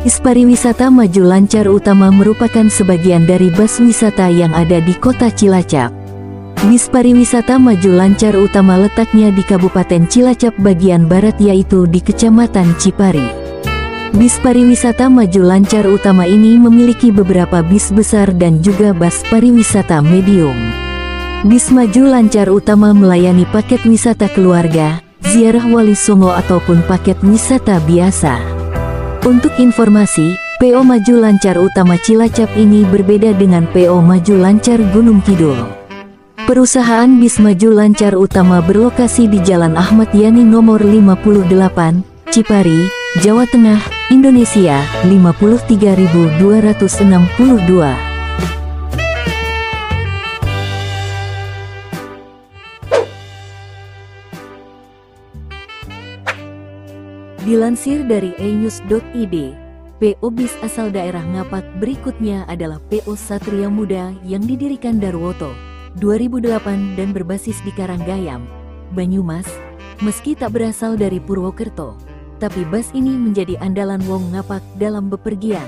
Bis pariwisata Maju Lancar Utama merupakan sebagian dari bus wisata yang ada di kota Cilacap. Bis pariwisata Maju Lancar Utama letaknya di Kabupaten Cilacap bagian barat, yaitu di Kecamatan Cipari. Bis pariwisata Maju Lancar Utama ini memiliki beberapa bis besar dan juga bus pariwisata medium. Bis Maju Lancar Utama melayani paket wisata keluarga, ziarah Wali Songo ataupun paket wisata biasa. Untuk informasi, PO Maju Lancar Utama Cilacap ini berbeda dengan PO Maju Lancar Gunung Kidul. Perusahaan bis Maju Lancar Utama berlokasi di Jalan Ahmad Yani nomor 58, Cipari, Jawa Tengah, Indonesia, 53.262. Dilansir dari enews.id, PO bis asal daerah Ngapak berikutnya adalah PO Satria Muda yang didirikan Darwoto, 2008 dan berbasis di Karanggayam, Banyumas. Meski tak berasal dari Purwokerto, tapi bus ini menjadi andalan wong Ngapak dalam bepergian.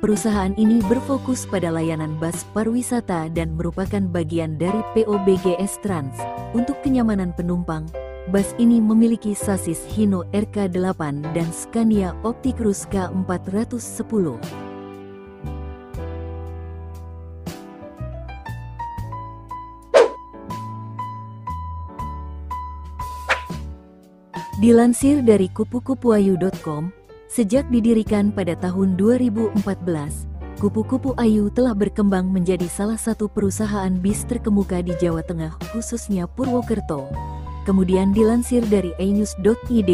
Perusahaan ini berfokus pada layanan bus pariwisata dan merupakan bagian dari PO BGS Trans. Untuk kenyamanan penumpang, bus ini memiliki sasis Hino RK8 dan Scania Optikrus K410. Dilansir dari kupu-kupu-ayu.com, sejak didirikan pada tahun 2014, Kupu-Kupu Ayu telah berkembang menjadi salah satu perusahaan bis terkemuka di Jawa Tengah, khususnya Purwokerto. Kemudian dilansir dari enews.id,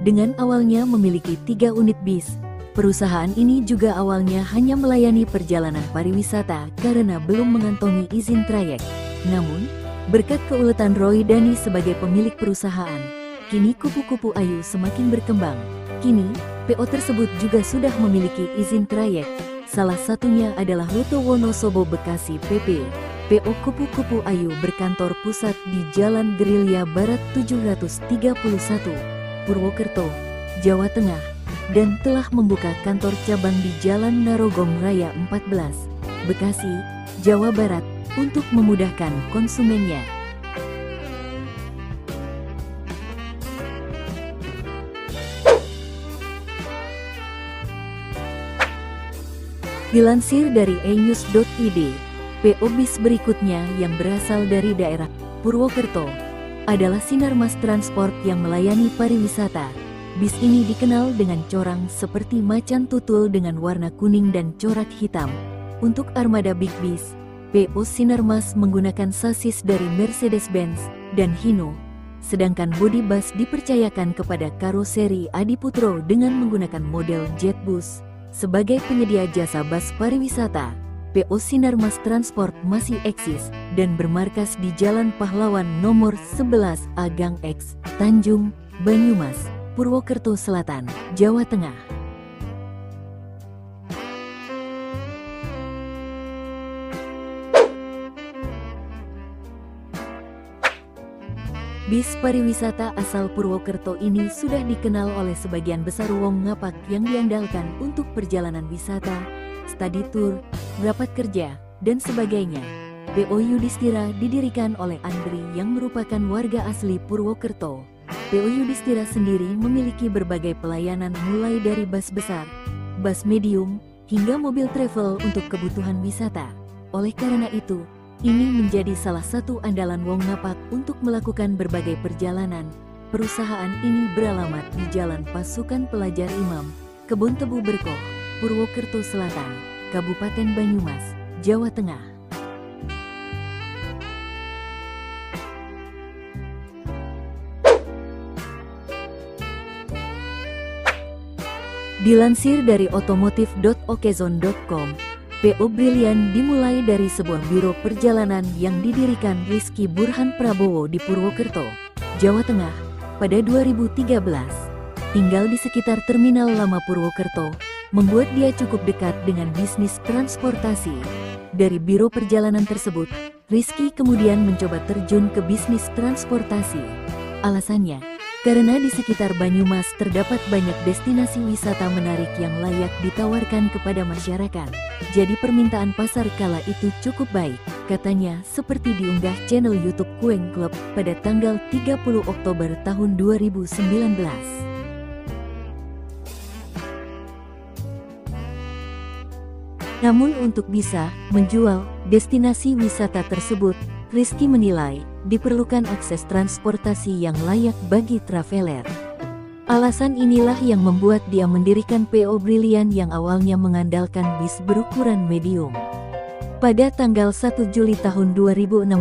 dengan awalnya memiliki 3 unit bis, perusahaan ini juga awalnya hanya melayani perjalanan pariwisata karena belum mengantongi izin trayek. Namun, berkat keuletan Roy Dani sebagai pemilik perusahaan, kini Kupu-Kupu Ayu semakin berkembang. Kini, PO tersebut juga sudah memiliki izin trayek, salah satunya adalah rute Wonosobo Bekasi PP. PO Kupu-Kupu Ayu berkantor pusat di Jalan Gerilya Barat 731, Purwokerto, Jawa Tengah, dan telah membuka kantor cabang di Jalan Narogong Raya 14, Bekasi, Jawa Barat, untuk memudahkan konsumennya. Dilansir dari enews.id, PO bis berikutnya yang berasal dari daerah Purwokerto adalah Sinarmas Transport yang melayani pariwisata. Bis ini dikenal dengan corang seperti macan tutul dengan warna kuning dan corak hitam. Untuk armada Big Bis, PO Sinarmas menggunakan sasis dari Mercedes-Benz dan Hino, sedangkan bodi bus dipercayakan kepada karoseri Adiputro dengan menggunakan model Jetbus. Sebagai penyedia jasa bus pariwisata, PO Sinarmas Transport masih eksis dan bermarkas di Jalan Pahlawan nomor 11 A Gang X, Tanjung, Banyumas, Purwokerto Selatan, Jawa Tengah. Bis pariwisata asal Purwokerto ini sudah dikenal oleh sebagian besar wong Ngapak yang diandalkan untuk perjalanan wisata, study tour, rapat kerja, dan sebagainya. PO Yudhistira didirikan oleh Andri yang merupakan warga asli Purwokerto. PO Yudhistira sendiri memiliki berbagai pelayanan mulai dari bus besar, bus medium, hingga mobil travel untuk kebutuhan wisata. Oleh karena itu, ini menjadi salah satu andalan wong Ngapak untuk melakukan berbagai perjalanan. Perusahaan ini beralamat di Jalan Pasukan Pelajar Imam, Kebun Tebu Berkoh, Purwokerto Selatan, Kabupaten Banyumas, Jawa Tengah. Dilansir dari otomotif.okezone.com, PO Brilian dimulai dari sebuah biro perjalanan yang didirikan Rizky Burhan Prabowo di Purwokerto, Jawa Tengah, pada 2013. Tinggal di sekitar Terminal Lama Purwokerto, membuat dia cukup dekat dengan bisnis transportasi. Dari biro perjalanan tersebut, Rizky kemudian mencoba terjun ke bisnis transportasi. Alasannya, Karena di sekitar Banyumas terdapat banyak destinasi wisata menarik yang layak ditawarkan kepada masyarakat. Jadi permintaan pasar kala itu cukup baik, katanya seperti diunggah channel YouTube Kueng Club pada tanggal 30 Oktober tahun 2019. Namun untuk bisa menjual destinasi wisata tersebut, Rizky menilai diperlukan akses transportasi yang layak bagi traveler. Alasan inilah yang membuat dia mendirikan PO Brilliant yang awalnya mengandalkan bis berukuran medium. Pada tanggal 1 Juli tahun 2016,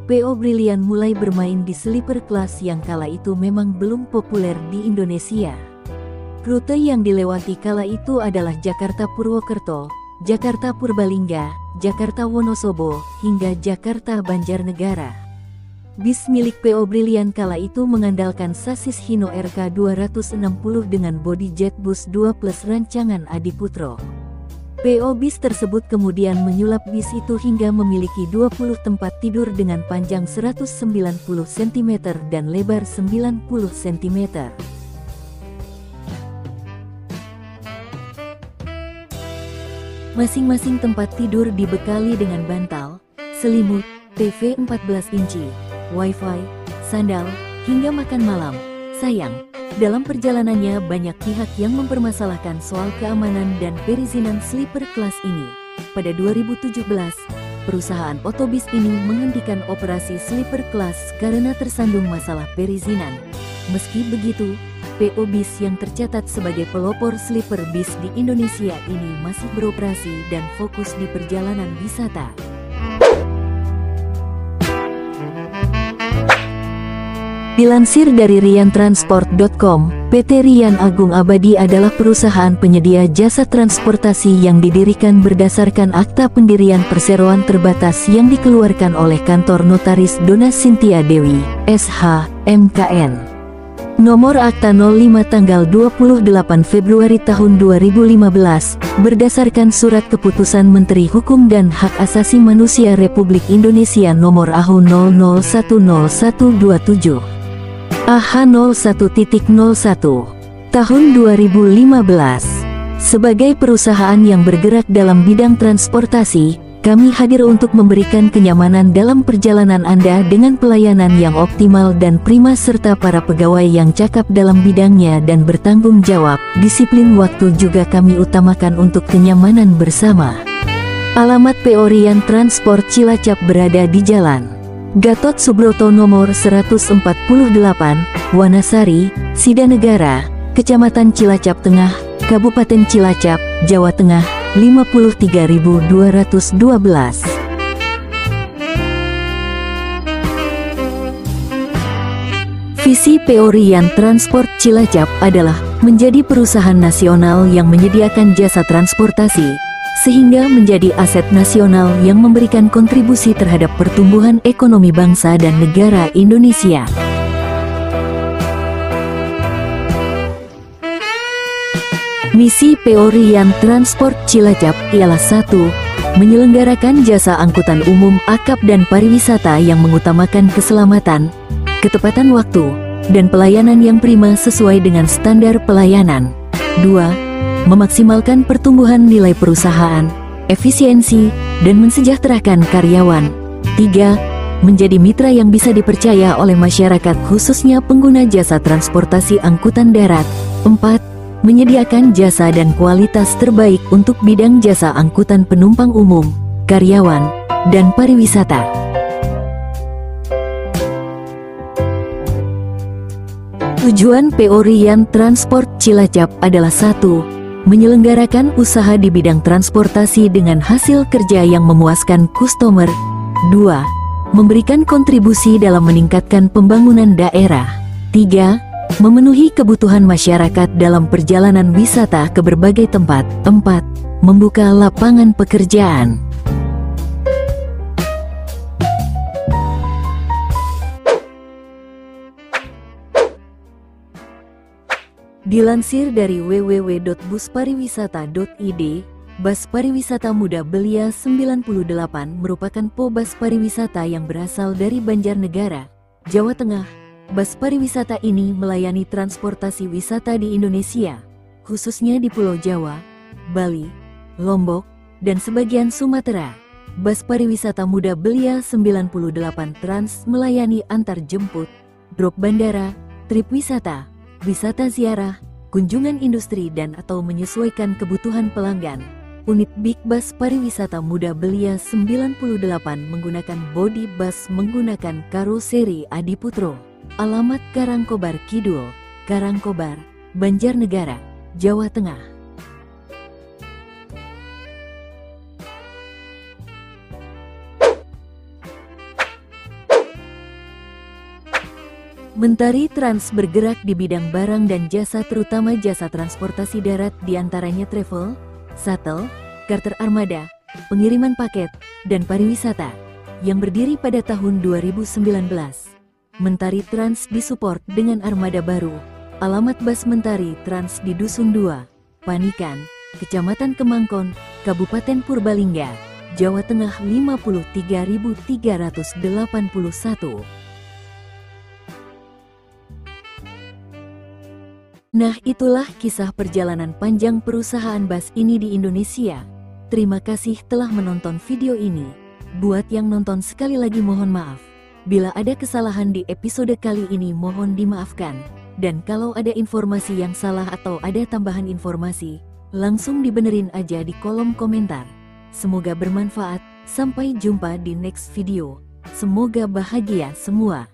PO Brilliant mulai bermain di sleeper class yang kala itu memang belum populer di Indonesia. Rute yang dilewati kala itu adalah Jakarta Purwokerto, Jakarta Purbalingga, Jakarta Wonosobo, hingga Jakarta Banjarnegara. Bis milik PO Brilliant kala itu mengandalkan sasis Hino RK 260 dengan bodi Jetbus 2 plus rancangan Adiputro. PO bis tersebut kemudian menyulap bis itu hingga memiliki 20 tempat tidur dengan panjang 190 cm dan lebar 90 cm. Masing-masing tempat tidur dibekali dengan bantal, selimut, TV 14 inci, Wi-Fi, sandal, hingga makan malam. Sayang, dalam perjalanannya banyak pihak yang mempermasalahkan soal keamanan dan perizinan sleeper class ini. Pada 2017, perusahaan otobis ini menghentikan operasi sleeper class karena tersandung masalah perizinan. Meski begitu, PO bis yang tercatat sebagai pelopor sleeper bis di Indonesia ini masih beroperasi dan fokus di perjalanan wisata. Dilansir dari riantransport.com, PT Rian Agung Abadi adalah perusahaan penyedia jasa transportasi yang didirikan berdasarkan akta pendirian perseroan terbatas yang dikeluarkan oleh Kantor Notaris Dona Sintia Dewi, SH, MKN. Nomor Akta 05 tanggal 28 Februari tahun 2015, berdasarkan Surat Keputusan Menteri Hukum dan Hak Asasi Manusia Republik Indonesia Nomor AHU 00101127. AH01.01 tahun 2015. Sebagai perusahaan yang bergerak dalam bidang transportasi, kami hadir untuk memberikan kenyamanan dalam perjalanan Anda dengan pelayanan yang optimal dan prima serta para pegawai yang cakap dalam bidangnya dan bertanggung jawab. Disiplin waktu juga kami utamakan untuk kenyamanan bersama. Alamat PO Rian Transport Cilacap berada di Jalan Gatot Subroto nomor 148, Wanasari, Sidanegara, Kecamatan Cilacap Tengah, Kabupaten Cilacap, Jawa Tengah, 53.212. Visi PO Rian Transport Cilacap adalah menjadi perusahaan nasional yang menyediakan jasa transportasi, sehingga menjadi aset nasional yang memberikan kontribusi terhadap pertumbuhan ekonomi bangsa dan negara Indonesia. Misi PO Rian Transport Cilacap ialah 1. Menyelenggarakan jasa angkutan umum akap dan pariwisata yang mengutamakan keselamatan, ketepatan waktu, dan pelayanan yang prima sesuai dengan standar pelayanan. 2. Memaksimalkan pertumbuhan nilai perusahaan, efisiensi, dan mensejahterakan karyawan. 3. Menjadi mitra yang bisa dipercaya oleh masyarakat khususnya pengguna jasa transportasi angkutan darat. 4. Menyediakan jasa dan kualitas terbaik untuk bidang jasa angkutan penumpang umum, karyawan, dan pariwisata. Tujuan PO Rian Transport Cilacap adalah 1. Menyelenggarakan usaha di bidang transportasi dengan hasil kerja yang memuaskan customer. 2. Memberikan kontribusi dalam meningkatkan pembangunan daerah. 3. Memenuhi kebutuhan masyarakat dalam perjalanan wisata ke berbagai tempat. 4. Membuka lapangan pekerjaan. Dilansir dari www.buspariwisata.id, Bus Pariwisata Muda Belia 98 merupakan PO bus pariwisata yang berasal dari Banjarnegara, Jawa Tengah, Bus pariwisata ini melayani transportasi wisata di Indonesia, khususnya di Pulau Jawa, Bali, Lombok, dan sebagian Sumatera. Bus pariwisata muda Belia 98 Trans melayani antar jemput, drop bandara, trip wisata, wisata ziarah, kunjungan industri dan atau menyesuaikan kebutuhan pelanggan. Unit Big Bus Pariwisata Muda Belia 98 menggunakan bodi bus menggunakan karoseri Adiputro. Alamat Karangkobar Kidul, Karangkobar, Banjarnegara, Jawa Tengah. Mentari Trans bergerak di bidang barang dan jasa terutama jasa transportasi darat diantaranya travel, shuttle, charter armada, pengiriman paket, dan pariwisata, yang berdiri pada tahun 2019. Mentari Trans disupport dengan armada baru. Alamat Bus Mentari Trans di Dusun 2, Panikan, Kecamatan Kemangkon, Kabupaten Purbalingga, Jawa Tengah 53.381. Nah, itulah kisah perjalanan panjang perusahaan bus ini di Indonesia. Terima kasih telah menonton video ini. Buat yang nonton sekali lagi mohon maaf. Bila ada kesalahan di episode kali ini mohon dimaafkan. Dan kalau ada informasi yang salah atau ada tambahan informasi, langsung dibenerin aja di kolom komentar. Semoga bermanfaat. Sampai jumpa di next video. Semoga bahagia semua.